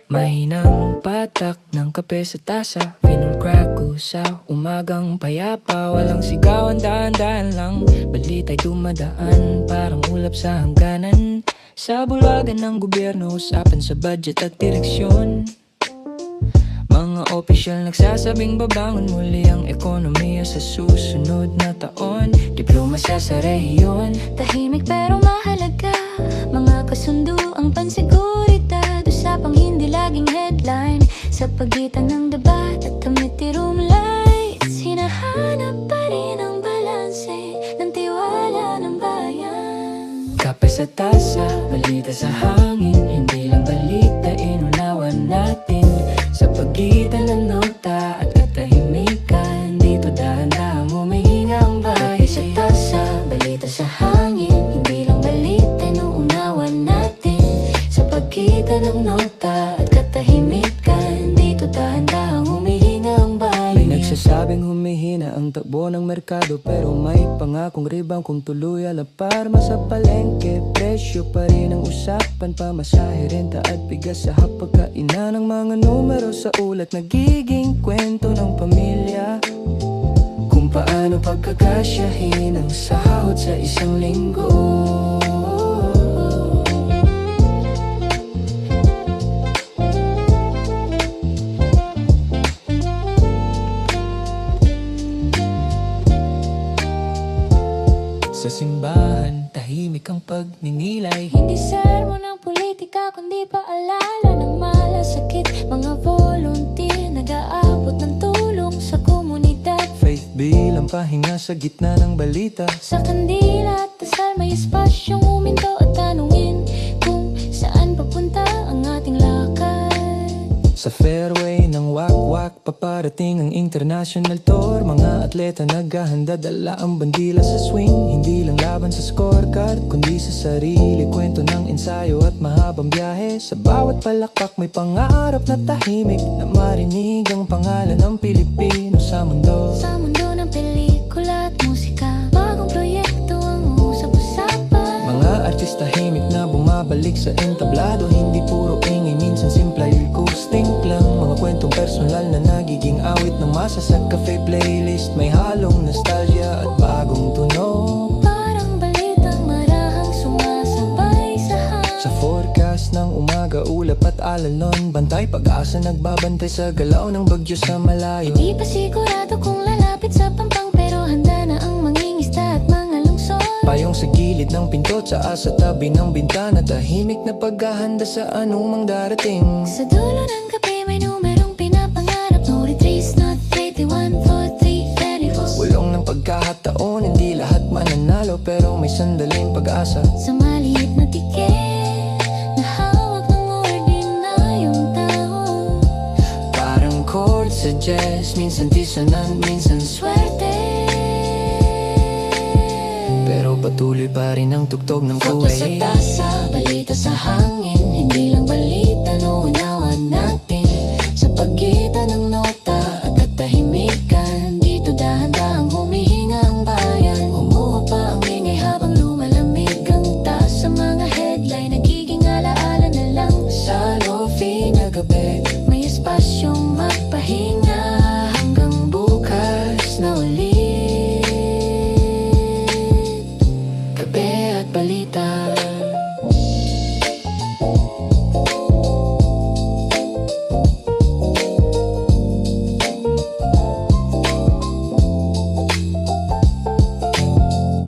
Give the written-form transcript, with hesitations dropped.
Mahinang patak ng kape sa tasa, Finol crack usaw, umagang payapa. Walang sigawan, daan-daan lang, balita'y dumadaan, parang ulap sa hangganan. Sa bulagan ng gobyerno, usapan sa budget at direksyon. Mga opisyal nagsasabing babangon muli ang ekonomiya sa susunod na taon. Diplomasya sa rehiyon, tahimik pero mahalaga, mga kasundo ang pansiguridad. Usapang hindi laging headline, sa pagitan ng debat at committee room lights. Hinahanap pa rin ang balanse ng tiwala ng bayan. kape sa tasa, balita sa hangin, hindi lang balita, inunawan natin. Sa pagitan ng nota at katahimikan, dito dahan-dahang humihinga ang bayan. Kape sa tasa, balita sa hangin, hindi lang balita, inuunawan natin. Sa pagitan ng nota at katahimikan, dito dahan-dahang humihinga ang bayan. May nagsasabing humihina ang takbo ng merkado, pero may pangakong rebound kung tuloy alaparma sa palengke. Presyo pa rin ang usapan, pamasahe, renta at bigas sa hapagkainan. Ng mga numero sa ulat, nagiging kwento ng pamilya, kung paano pagkakasyahin ang sahod sa isang linggo. Sa simbahan, tahimik ang pagninilay, Hindi sermon ng politika, kundi paalala ng malasakit. Mga volunteer nag-aabot ng tulong sa komunidad. faith bilang pahinga sa gitna ng balita. Sa kandila at dasal may espasyong huminto at tanungin kung saan papunta ang ating lakad. Sa fairway ng wakwak, paparating ang international tour. Mga atleta naghahanda, dala ang bandila sa swing. Hindi lang laban sa scorecard, kundi sa sarili. Kwento ng ensayo at mahabang biyahe. Sa bawat palakpak may pangarap na tahimik, na marinig ang pangalan ng Pilipino sa mundo. Sa mundo ng pelikula at musika, bagong proyekto ang usap-usapan. Mga artista himik na bumabalik sa entablado. Hindi puro ingay, minsan simple acoustic lang. Mga kwentong personal na nagiging awit ng masa sa cafe playlist. May halong nostalgia at bagong tunog, Parang balitang marahang sumasabay sa hangin. sa forecast ng umaga, ulap at alalon. Bantay pag-asa nagbabantay sa galaw ng bagyo sa malayo. Di pa sigurado kung lalapit sa pampang, pero handa na ang mangingisda at mga lungsod. Payong sa gilid ng pinto, sa tabi ng bintana, tahimik na paghahanda sa anumang darating. Sa dulo ng kape may numerong pinapangarap. No retreats, not 81, 43, very close. Bulong ng pagkakataon, hindi lahat mananalo, pero may sandaling pag-asa. Sa maliit na tiket na hawak ng ordinaryong tao. Parang chord sa jazz, minsan tisanan, minsan swerte. Pero patuloy pa rin ang tugtog ng Kape sa kulay. tasa, balita sa hangin, hindi lang balita, nauunawan natin. Sa pagitan ng